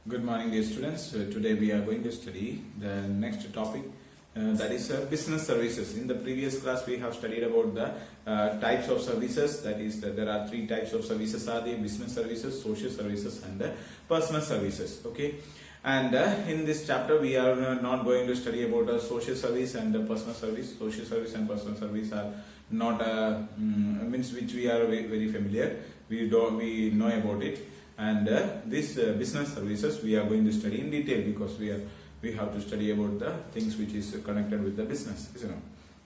Good morning, dear students. Today we are going to study the next topic, that is business services. In the previous class, we have studied about the types of services. That is, there are three types of services: are the business services, social services, and personal services. Okay. And in this chapter, we are not going to study about social service and personal service. Social service and personal service are not means which we are very familiar. We know about it. And this business services we are going to study in detail, because we have to study about the things which is connected with the business,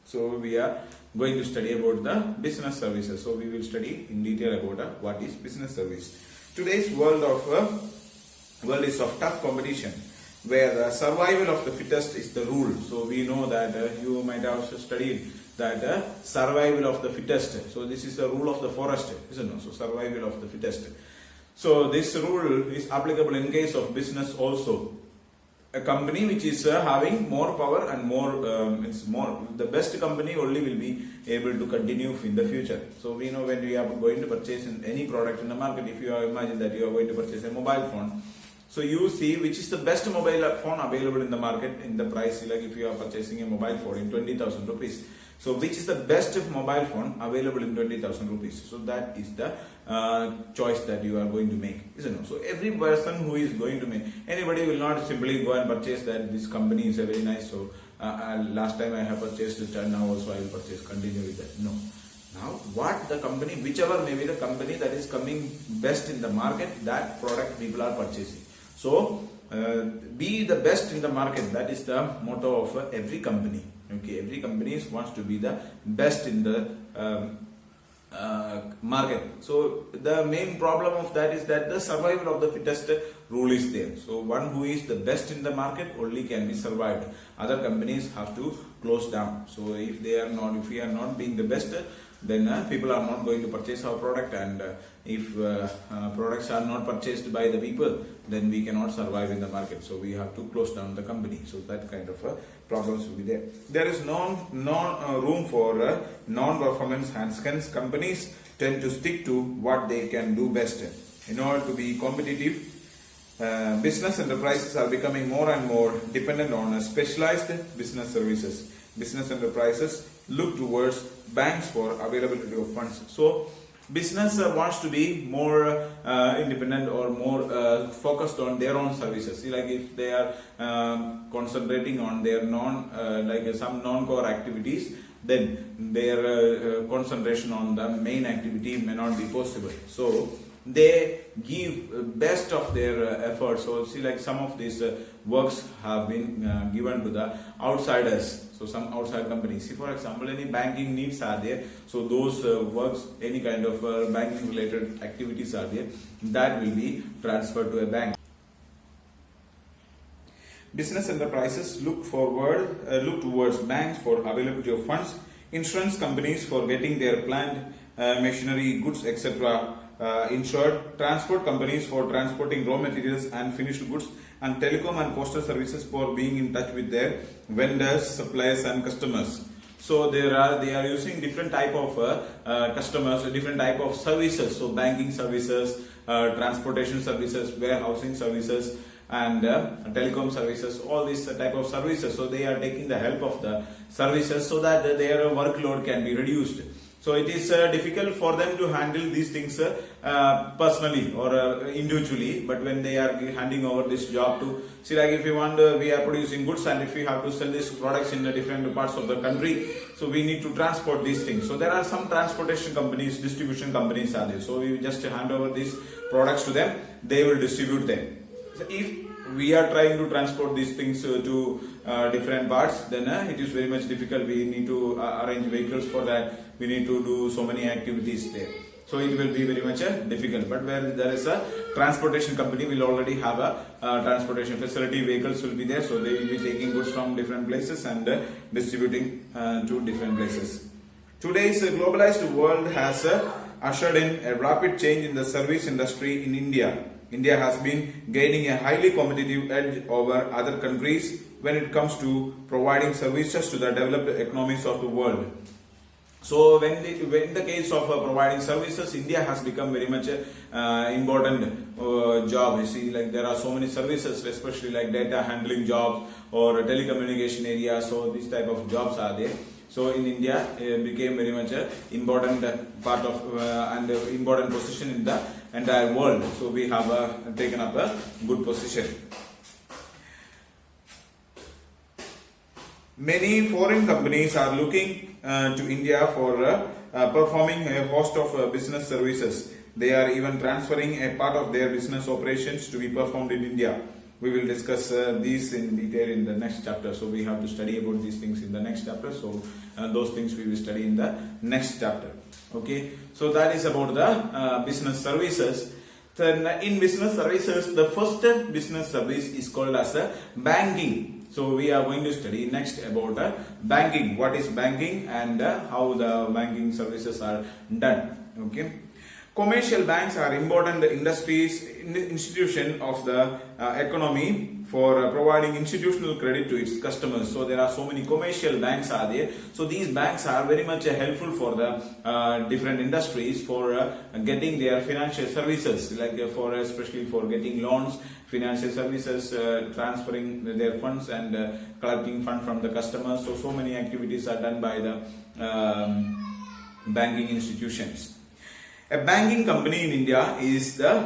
so we are going to study about the business services. So we will study in detail about what is business service. Today's world is of tough competition, where the survival of the fittest is the rule. So we know that you might have also studied that survival of the fittest. So this is the rule of the forest, so survival of the fittest. So this rule is applicable in case of business also. A company which is having more power and the best company only will be able to continue in the future. So we know when we are going to purchase any product in the market, if you imagine that you are going to purchase a mobile phone, so you see which is the best mobile phone available in the market in the price, like if you are purchasing a mobile phone in 20,000 rupees. So which is the best mobile phone available in 20,000 rupees? So that is the choice that you are going to make, So every person who is going to make, anybody will not simply go and purchase that this company is a very nice. So last time I have purchased it, and now also I will continue with that. No. Now what the company, whichever may be the company that is coming best in the market, that product people are purchasing. So be the best in the market. That is the motto of every company. Okay, every company wants to be the best in the market. So the main problem of that is that the survival of the fittest rule is there. So one who is the best in the market only can be survived. Other companies have to close down. So if we are not being the best, then people are not going to purchase our product, and if products are not purchased by the people, then we cannot survive in the market. So we have to close down the company. So that kind of problems will be there. There is no room for non-performance, and hence companies tend to stick to what they can do best. In order to be competitive, business enterprises are becoming more and more dependent on specialized business services. Business enterprises look towards banks for availability of funds. So business wants to be more independent or more focused on their own services. See, like if they are concentrating on their some non-core activities, then their concentration on the main activity may not be possible. So they give best of their efforts. So see, like some of these works have been given to the outsiders. So some outside companies. See, for example, any banking needs are there. So those works, any kind of banking related activities are there, that will be transferred to a bank. Business enterprises look towards banks for availability of funds, insurance companies for getting their plant, machinery, goods, etc. Insured, transport companies for transporting raw materials and finished goods, and telecom and postal services for being in touch with their vendors, suppliers, and customers. So they are using different type of customers, different type of services. So banking services, transportation services, warehousing services, and telecom services, all these type of services. So they are taking the help of the services so that their workload can be reduced. So it is difficult for them to handle these things personally or individually, but when they are handing over this job to, see, like if we are producing goods, and if we have to sell these products in the different parts of the country, so we need to transport these things. So there are some transportation companies, distribution companies are there. So we just hand over these products to them, they will distribute them. So if we are trying to transport these things to different parts, then it is very much difficult. We need to arrange vehicles for that. We need to do so many activities there. So it will be very much difficult. But where there is a transportation company, will already have a transportation facility. Vehicles will be there, so they will be taking goods from different places and distributing to different places. Today's globalized world has ushered in a rapid change in the service industry in India. India has been gaining a highly competitive edge over other countries when it comes to providing services to the developed economies of the world. So when the case of providing services, India has become very much important job. You see, like there are so many services, especially like data handling jobs or telecommunication area. So these type of jobs are there. So in India, became very much a important part of and important position in the entire world. So we have taken up a good position. Many foreign companies are looking to India for performing a host of business services. They are even transferring a part of their business operations to be performed in India. We will discuss these in detail in the next chapter. So we have to study about these things in the next chapter. So those things we will study in the next chapter. Okay. So that is about the business services. Then in business services, the first business service is called as banking. So we are going to study next about banking. What is banking and how the banking services are done. Okay. Commercial banks are important institution of the economy for providing institutional credit to its customers. So there are so many commercial banks are there. So these banks are very much helpful for the different industries for getting their financial services, like for especially for getting loans, financial services, transferring their funds and collecting fund from the customers. So many activities are done by the banking institutions. A banking company in India is the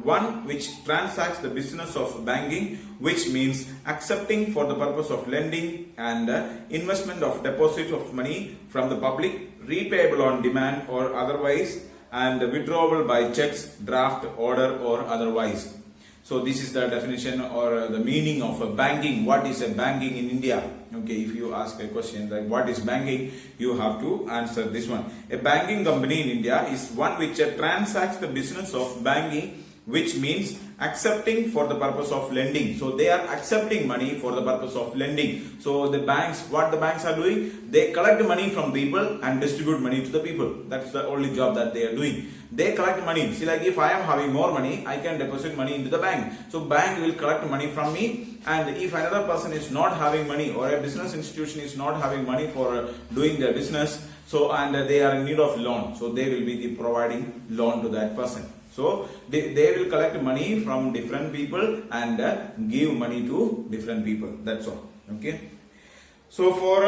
one which transacts the business of banking, which means accepting for the purpose of lending and investment of deposit of money from the public, repayable on demand or otherwise, and withdrawable by checks, draft, order or otherwise. So this is the definition or the meaning of a banking. What is a banking in India? Okay, if you ask a question like what is banking, you have to answer this one. A banking company in India is one which transacts the business of banking, which means accepting for the purpose of lending. So they are accepting money for the purpose of lending. So the banks, what the banks are doing, they collect money from people and distribute money to the people. That's the only job that they are doing. They collect money. See, like if I am having more money, I can deposit money into the bank. So bank will collect money from me, and if another person is not having money or a business institution is not having money for doing their business, so and they are in need of loan, so they will be providing loan to that person. So they will collect money from different people and give money to different people. That's all. Okay. So for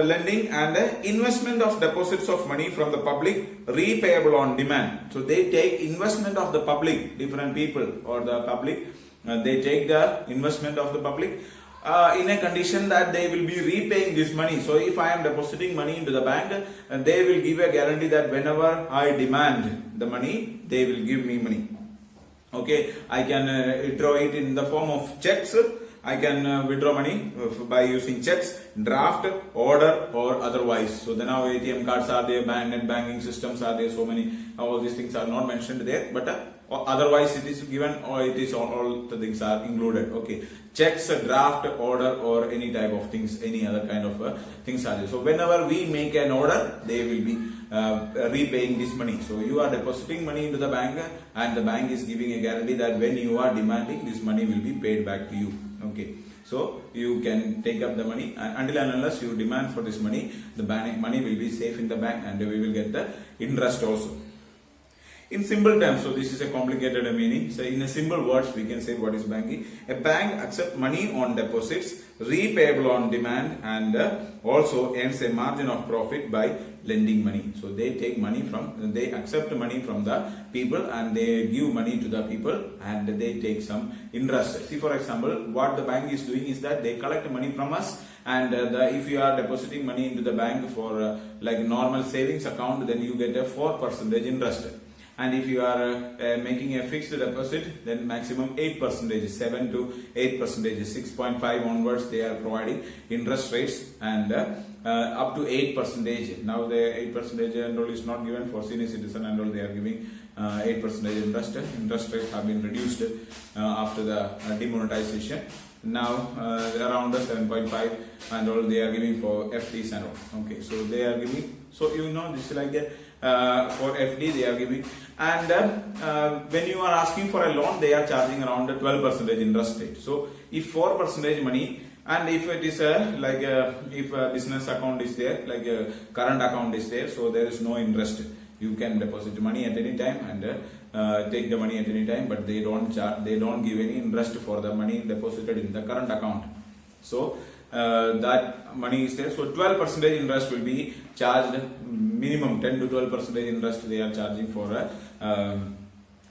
lending and investment of deposits of money from the public, repayable on demand. So they take investment of the public, different people or the public, they take the investment of the public in a condition that they will be repaying this money. So if I am depositing money into the bank, they will give a guarantee that whenever I demand the money, they will give me money. Okay, I can withdraw it in the form of checks. I can withdraw money by using checks, draft, order or otherwise. So then now ATM cards are there, net banking systems are there, so many, all these things are not mentioned there, but otherwise it is given or it is all the things are included. Okay, checks, draft, order or any type of things, any other kind of things are there. So whenever we make an order, they will be repaying this money. So you are depositing money into the bank and the bank is giving a guarantee that when you are demanding, this money will be paid back to you. Okay, so you can take up the money until and unless you demand for this money, the money will be safe in the bank and we will get the interest also. In simple terms, so this is a complicated meaning. So in a simple words, we can say what is banking. A bank accepts money on deposits, repayable on demand, and also earns a margin of profit by lending money. So they take money from, they accept money from the people and they give money to the people and they take some interest. See, for example, what the bank is doing is that they collect money from us, and if you are depositing money into the bank for like normal savings account, then you get a 4% interest. And if you are making a fixed deposit, then maximum 8%, 7 to 8%, 6.5 onwards, they are providing interest rates and up to 8%. Now the 8% and all is not given for senior citizen and all, they are giving 8% interest. Interest rates have been reduced after the demonetization. Now around 7.5 and all they are giving for FDs and all. Okay, so they are giving, so you know this is like that. For FD they are giving, and when you are asking for a loan, they are charging around 12% interest rate. So if 4% money And if it is if a business account is there, like a current account is there, so there is no interest. You can deposit money at any time and take the money at any time, but they don't give any interest for the money deposited in the current account. So that money is there. So 12% interest will be charged, minimum 10 to 12% interest they are charging for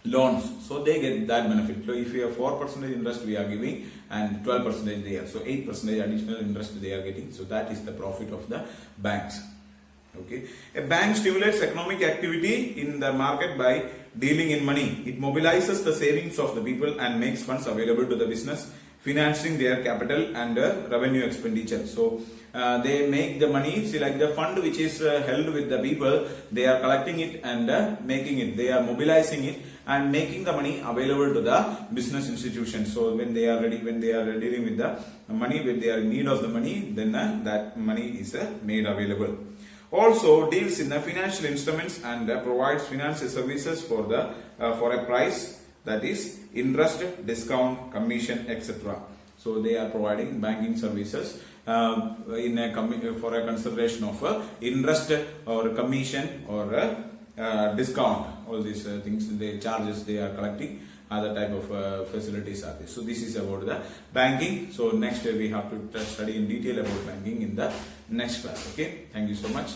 loans. So they get that benefit. So if you have 4% interest we are giving and 12% they are, so 8% additional interest they are getting. So that is the profit of the banks. Okay, a bank stimulates economic activity in the market by dealing in money. It mobilizes the savings of the people and makes funds available to the business, financing their capital and revenue expenditure. So they make the money, see, like the fund which is held with the people, they are collecting it and making it, they are mobilizing it and making the money available to the business institutions. So when they are ready, when they are dealing with the money, when they are in need of the money, then that money is made available. Also deals in the financial instruments and provides financial services for the for a price, that is interest, discount, commission, etc. So they are providing banking services in a for a consideration of interest or commission or discount. All these things, the charges they are collecting, other type of facilities are there. So this is about the banking. So next we have to study in detail about banking in the next class. Okay, thank you so much.